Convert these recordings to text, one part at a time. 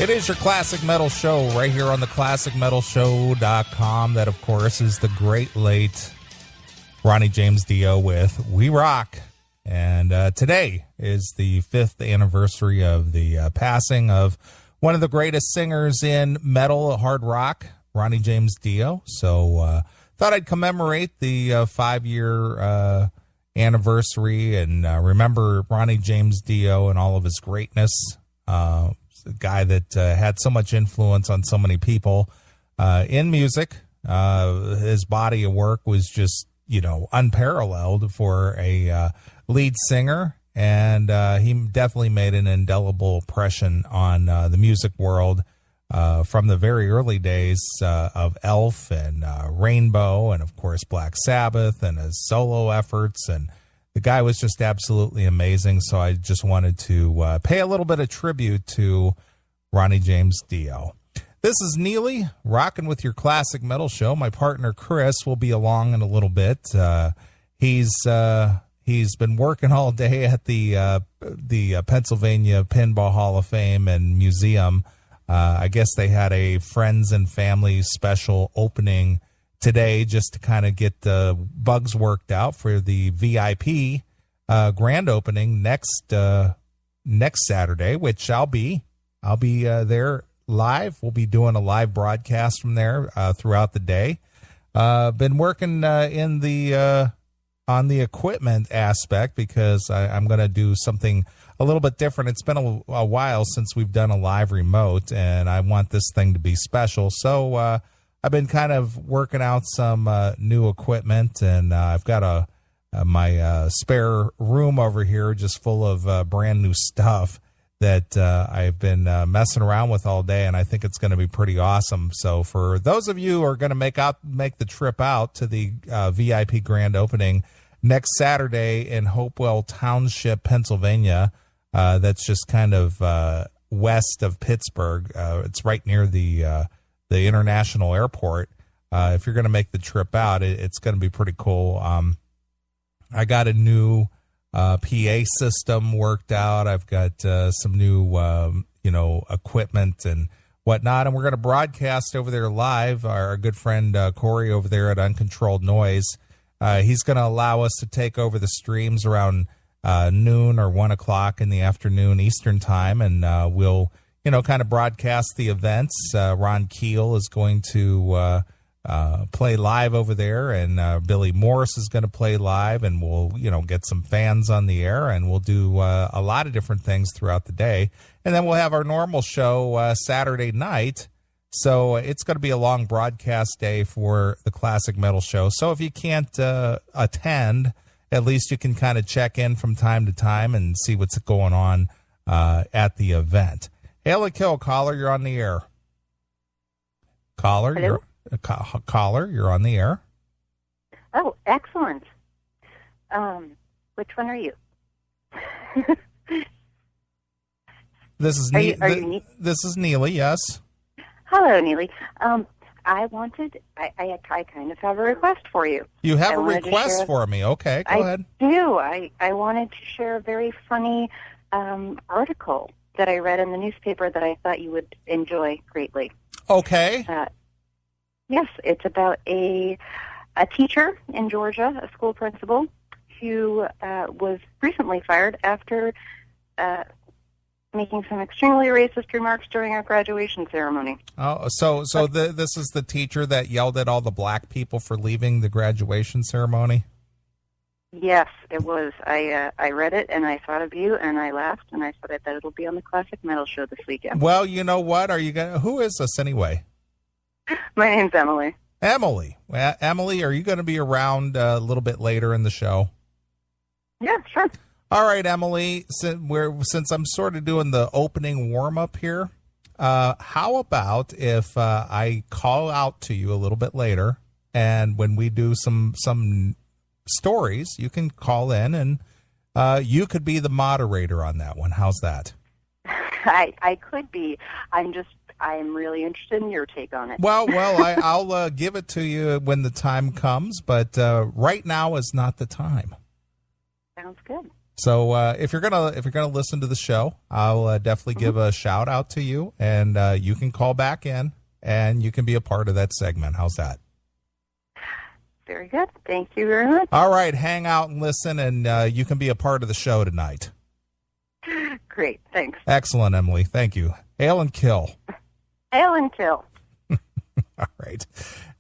It is your Classic Metal Show right here on the ClassicMetalShow.com. That, of course, is the great late Ronnie James Dio with We Rock. And today is the 5th anniversary of the passing of one of the greatest singers in metal, hard rock, Ronnie James Dio. So thought I'd commemorate the 5-year anniversary and remember Ronnie James Dio and all of his greatness. A guy that had so much influence on so many people in music. His body of work was just, unparalleled for a lead singer, and he definitely made an indelible impression on the music world from the very early days of Elf and Rainbow and, of course, Black Sabbath and his solo efforts. And the guy was just absolutely amazing, so I just wanted to pay a little bit of tribute to Ronnie James Dio. This is Neeley, rocking with your Classic Metal Show. My partner, Chris, will be along in a little bit. He's been working all day at the Pennsylvania Pinball Hall of Fame and Museum. I guess they had a friends and family special opening today just to kind of get the bugs worked out for the VIP grand opening next Saturday, which I'll be there live. We'll be doing a live broadcast from there throughout the day. Been working on the equipment aspect because I'm going to do something a little bit different. It's been a while since we've done a live remote, and I want this thing to be special. So I've been kind of working out some new equipment, and I've got my spare room over here just full of brand new stuff that I've been messing around with all day, and I think it's going to be pretty awesome. So for those of you who are going to make the trip out to the VIP grand opening next Saturday in Hopewell Township, Pennsylvania, that's just kind of west of Pittsburgh. It's right near the international airport. If you're going to make the trip out, it's going to be pretty cool. I got a new PA system worked out. I've got some new, equipment and whatnot, and we're going to broadcast over there live. Our good friend Corey over there at Uncontrolled Noise, he's going to allow us to take over the streams around noon or 1 o'clock in the afternoon Eastern time, and we'll kind of broadcast the events. Ron Keel is going to play live over there, and Billy Morris is going to play live, and we'll get some fans on the air, and we'll do a lot of different things throughout the day, and then we'll have our normal show Saturday night. So it's going to be a long broadcast day for the Classic Metal Show. So if you can't attend, at least you can kind of check in from time to time and see what's going on at the event. Hail a kill, caller, you're on the air. Caller, hello? Caller, you're on the air. Oh, excellent. Which one are you? This is this is Neeley, yes. Hello, Neeley. I kind of have a request for you. You have a request for me. Okay, go ahead. I do. I wanted to share a very funny article that I read in the newspaper that I thought you would enjoy greatly. Okay. Yes, it's about a teacher in Georgia, a school principal, who was recently fired after making some extremely racist remarks during our graduation ceremony. Oh, so this is the teacher that yelled at all the black people for leaving the graduation ceremony? Yes, it was. I read it, and I thought of you, and I laughed, and I said that it'll be on the Classic Metal Show this weekend. Well, you know what? Who is this anyway? My name's Emily. Emily. Well, Emily, are you going to be around a little bit later in the show? Yeah, sure. All right, Emily, since I'm sort of doing the opening warm-up here, how about if I call out to you a little bit later, and when we do some stories, you can call in, and you could be the moderator on that one. How's that? I could be. I'm really interested in your take on it. Well, I'll give it to you when the time comes, but right now is not the time. Sounds good. So if you're gonna listen to the show, I'll definitely give a shout out to you, and you can call back in, and you can be a part of that segment. How's that? Very good. Thank you very much. All right, hang out and listen, and you can be a part of the show tonight. Great. Thanks. Excellent, Emily. Thank you. Hail and kill. Hail and kill. All right,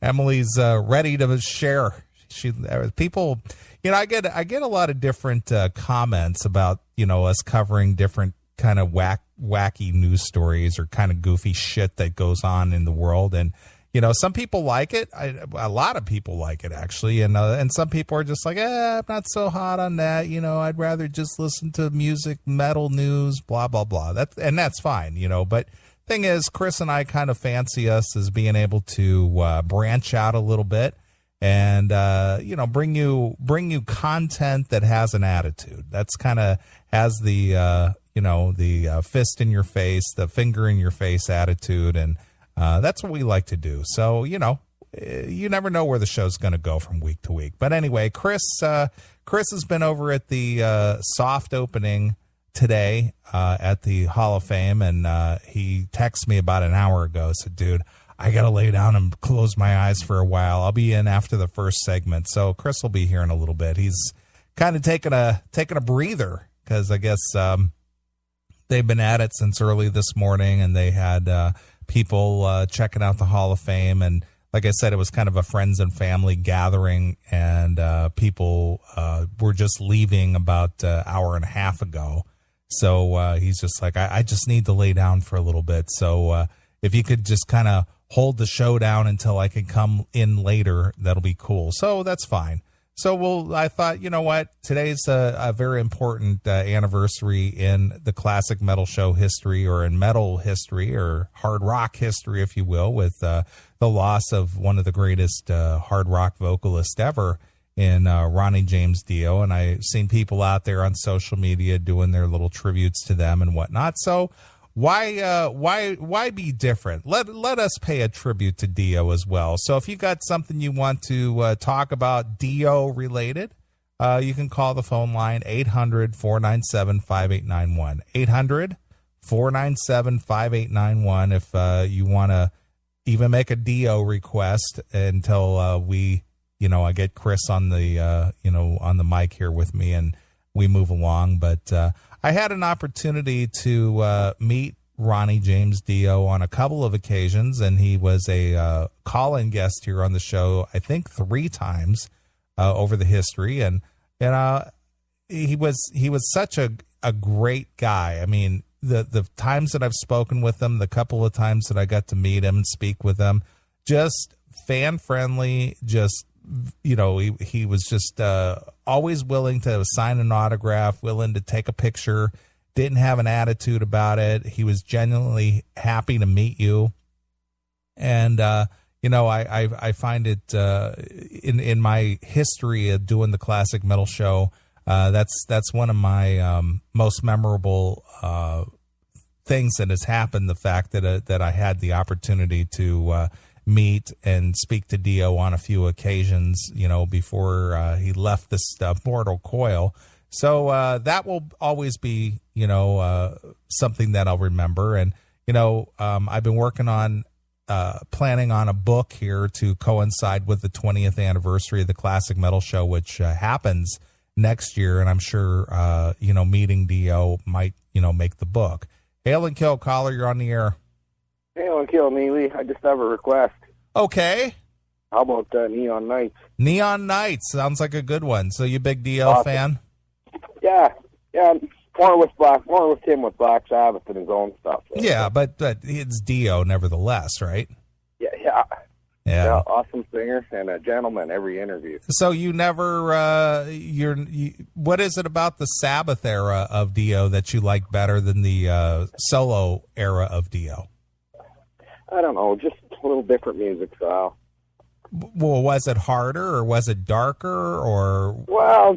Emily's ready to share. People, I get a lot of different comments about us covering different kind of wacky news stories or kind of goofy shit that goes on in the world, and some people like it. A lot of people like it, actually, and some people are just like, I'm not so hot on that. I'd rather just listen to music, metal news, blah blah blah. That's fine, But thing is, Chris and I kind of fancy us as being able to branch out a little bit and bring you content that has an attitude. That's kind of has the fist in your face, the finger in your face attitude, and that's what we like to do. So, you never know where the show's going to go from week to week. But anyway, Chris has been over at the soft opening today at the Hall of Fame, and he texted me about an hour ago. Said, dude, I got to lay down and close my eyes for a while. I'll be in after the first segment. So Chris will be here in a little bit. He's kind of taking a breather because I guess they've been at it since early this morning, and they had people checking out the Hall of Fame. And like I said, it was kind of a friends and family gathering, and people were just leaving about an hour and a half ago. So he's just like, I just need to lay down for a little bit. So if you could just kind of hold the show down until I can come in later, that'll be cool. So that's fine. So I thought, what? Today's a very important anniversary in the classic metal show history, or in metal history, or hard rock history, if you will, with the loss of one of the greatest hard rock vocalists ever in Ronnie James Dio. And I've seen people out there on social media doing their little tributes to them and whatnot. So why be different? Let us pay a tribute to Dio as well. So if you got something you want to talk about Dio related, you can call the phone line 800-497-5891. 800-497-5891 if you want to even make a Dio request until I get Chris on the on the mic here with me and we move along. But I had an opportunity to meet Ronnie James Dio on a couple of occasions, and he was a call-in guest here on the show, I think 3 times over the history. And he was such a great guy. I mean, the times that I've spoken with him, the couple of times that I got to meet him and speak with him, just fan-friendly, just he was just always willing to sign an autograph, willing to take a picture, didn't have an attitude about it. He was genuinely happy to meet you. And, I find it in my history of doing the classic metal show, that's one of my most memorable things that has happened, the fact that I had the opportunity to meet and speak to Dio on a few occasions, before he left this mortal coil. So that will always be, something that I'll remember. And, I've been working on planning on a book here to coincide with the 20th anniversary of the Classic Metal Show, which happens next year. And I'm sure, meeting Dio might, make the book. Hail and kill, caller, you're on the air. Hail and kill, Neeley. I just have a request. Okay. How about Neon Nights? Neon Nights sounds like a good one. So you big Dio fan? Yeah. More with him with Black Sabbath and his own stuff. So. Yeah, but it's Dio nevertheless, right? Yeah. Awesome singer and a gentleman every interview. So you never what is it about the Sabbath era of Dio that you like better than the solo era of Dio? I don't know, just a little different music style. Well, was it harder or was it darker or? Well,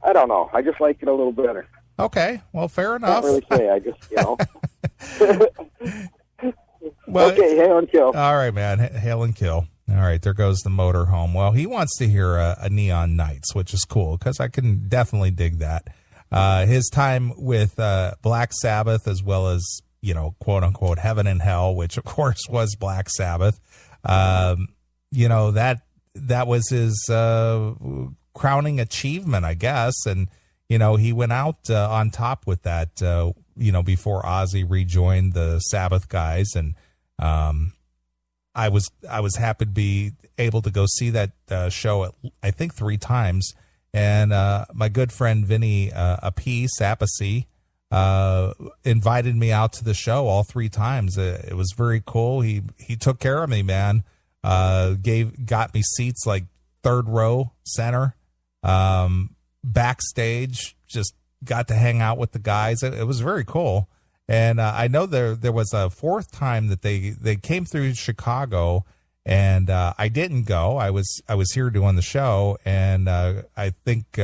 I don't know. I just like it a little better. Okay, well, fair enough. Can't really say. I just, Well, okay, hail and kill. All right, man. Hail and kill. All right, there goes the motorhome. Well, he wants to hear a Neon Nights, which is cool because I can definitely dig that. His time with Black Sabbath, as well as, quote unquote, Heaven and Hell, which of course was Black Sabbath. That was his crowning achievement, I guess. And, he went out on top with that, before Ozzy rejoined the Sabbath guys. And I was happy to be able to go see that show, I think 3 times. And my good friend Vinny Appice invited me out to the show all 3 times. It was very cool. He took care of me, man. Got me seats like 3rd row center, backstage. Just got to hang out with the guys. It was very cool. And I know there was a 4th time that they came through Chicago. And I didn't go. I was here doing the show, and I think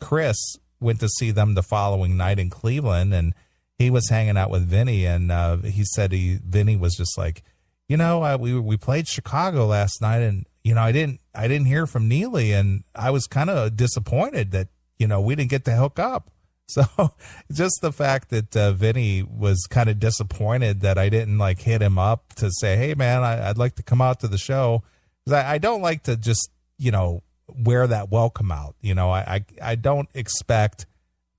Chris went to see them the following night in Cleveland, and he was hanging out with Vinny, and he said Vinny was just like, we played Chicago last night, and I didn't hear from Neeley, and I was kind of disappointed that we didn't get to hook up. So just the fact that Vinny was kind of disappointed that I didn't hit him up to say, hey man, I'd like to come out to the show. 'Cause I don't like to just, wear that welcome out. I don't expect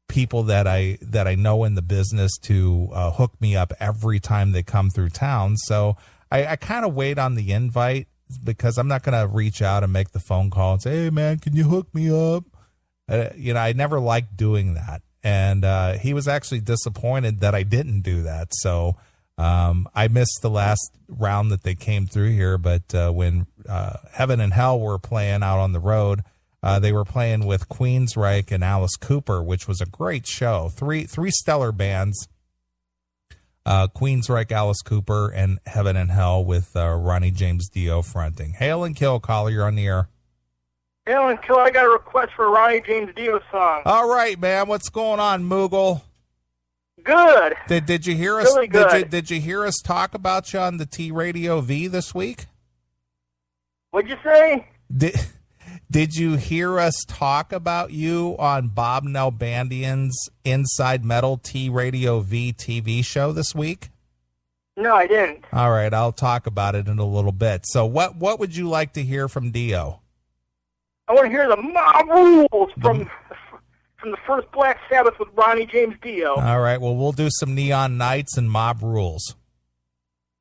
people that I know in the business to hook me up every time they come through town. So I kind of wait on the invite because I'm not going to reach out and make the phone call and say, hey man, can you hook me up? I never liked doing that. And he was actually disappointed that I didn't do that. So I missed the last round that they came through here. But when Heaven and Hell were playing out on the road, they were playing with Queensryche and Alice Cooper, which was a great show. Three stellar bands. Queensryche, Alice Cooper, and Heaven and Hell with Ronnie James Dio fronting. Hail and Kill, caller, you're on the air. Hail and Kill, I got a request for a Ronnie James Dio song. All right, man. What's going on, Moogle? Good. Did you hear us? Really good. Did you hear us talk about you on the T Radio V this week? What'd you say? Did you hear us talk about you on Bob Nalbandian's Inside Metal T Radio V TV show this week? No, I didn't. All right, I'll talk about it in a little bit. So what would you like to hear from Dio? I want to hear the Mob Rules from the first Black Sabbath with Ronnie James Dio. All right, well, we'll do some Neon Nights and Mob Rules.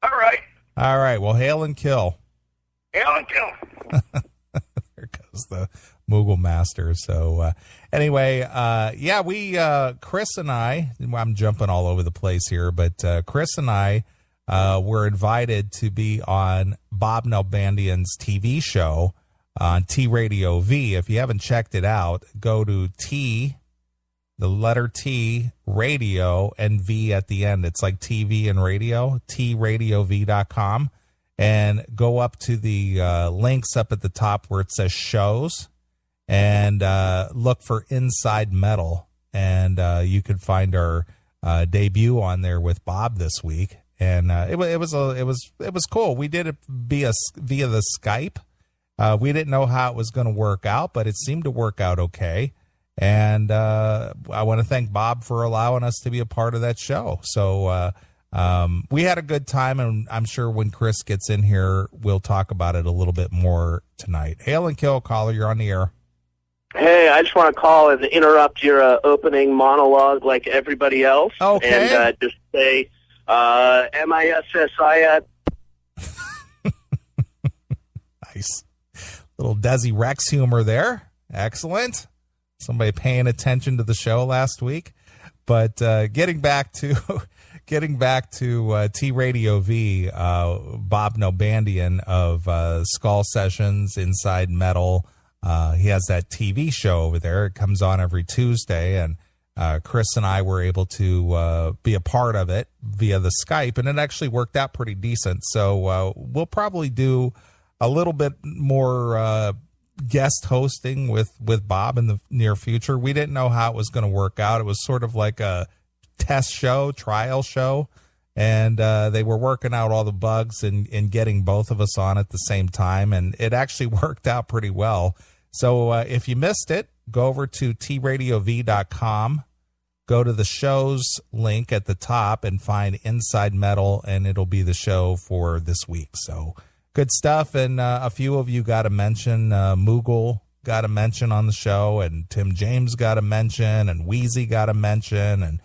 All right. All right, well, hail and kill. Hail and kill. There goes the Moogle Master. So anyway, we, Chris and I'm jumping all over the place here, but Chris and I were invited to be on Bob Nalbandian's TV show on T Radio V. If you haven't checked it out, go to the letter T, radio, and V at the end. It's like TV and radio, tradiov.com. And go up to the links up at the top where it says shows, and look for Inside Metal. And you can find our debut on there with Bob this week. And it was cool. We did it via the Skype. We didn't know how it was going to work out, but it seemed to work out okay. And I want to thank Bob for allowing us to be a part of that show. So we had a good time, and I'm sure when Chris gets in here, we'll talk about it a little bit more tonight. Hail and Kill, caller, you're on the air. Hey, I just want to call and interrupt your opening monologue like everybody else. Okay. And just say, MISSI. Nice. Little Desi Rex humor there. Excellent. Somebody paying attention to the show last week. But getting back to T Radio V, Bob Nalbandian of Skull Sessions, Inside Metal. He has that TV show over there. It comes on every Tuesday, and Chris and I were able to be a part of it via the Skype, and it actually worked out pretty decent. So we'll probably do a little bit more guest hosting with Bob in the near future. We didn't know how it was going to work out. It was sort of like a test show, trial show, and they were working out all the bugs and getting both of us on at the same time, and it actually worked out pretty well. So if you missed it, go over to tradiov.com, go to the shows link at the top, and find Inside Metal, and it'll be the show for this week. So good stuff, and a few of you got a mention. Moogle got a mention on the show, and Tim James got a mention, and Wheezy got a mention, and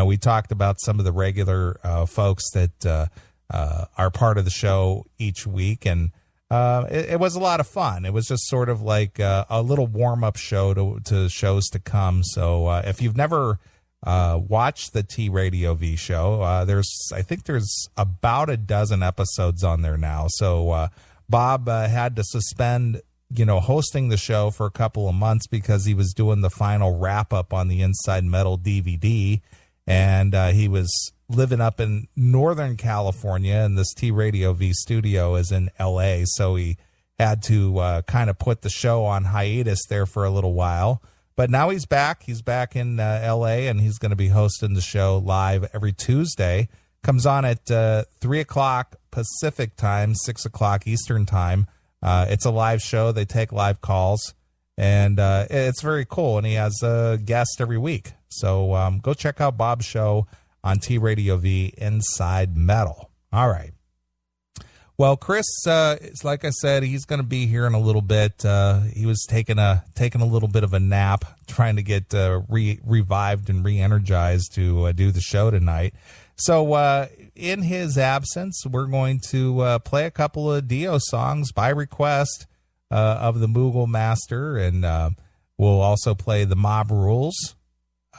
we talked about some of the regular folks that are part of the show each week, and it was a lot of fun. It was just sort of like a little warm-up show to shows to come. So if you've never watched the T Radio V show, I think there's about a dozen episodes on there now. So Bob had to suspend hosting the show for a couple of months because he was doing the final wrap-up on the Inside Metal DVD, and he was living up in Northern California, and this T Radio V studio is in LA, so he had to kind of put the show on hiatus there for a little while. But now he's back. He's back in LA, and he's going to be hosting the show live every Tuesday. Comes on at 3 o'clock Pacific time, 6 o'clock Eastern time. It's a live show. They take live calls, and it's very cool, and he has a guest every week. So go check out Bob's show on T Radio V, Inside Metal. All right. Well, Chris, like I said, he's going to be here in a little bit. He was taking a little bit of a nap, trying to get revived and re-energized to do the show tonight. So in his absence, we're going to play a couple of Dio songs by request of the Moogle Master, and we'll also play the Mob Rules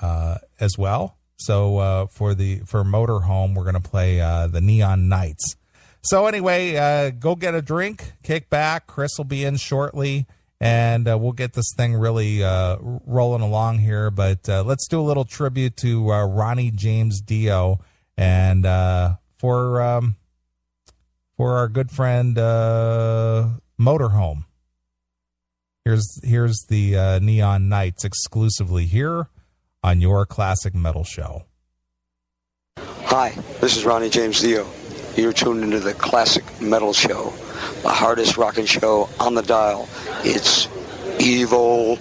as well. So for Motorhome, we're going to play the Neon Knights. So anyway, go get a drink, kick back. Chris will be in shortly, and we'll get this thing really rolling along here. But let's do a little tribute to Ronnie James Dio, and for our good friend Motorhome. Here's the Neon Knights exclusively here on your Classic Metal Show. Hi, this is Ronnie James Dio. You're tuned into the Classic Metal Show, the hardest rocking show on the dial. It's evil.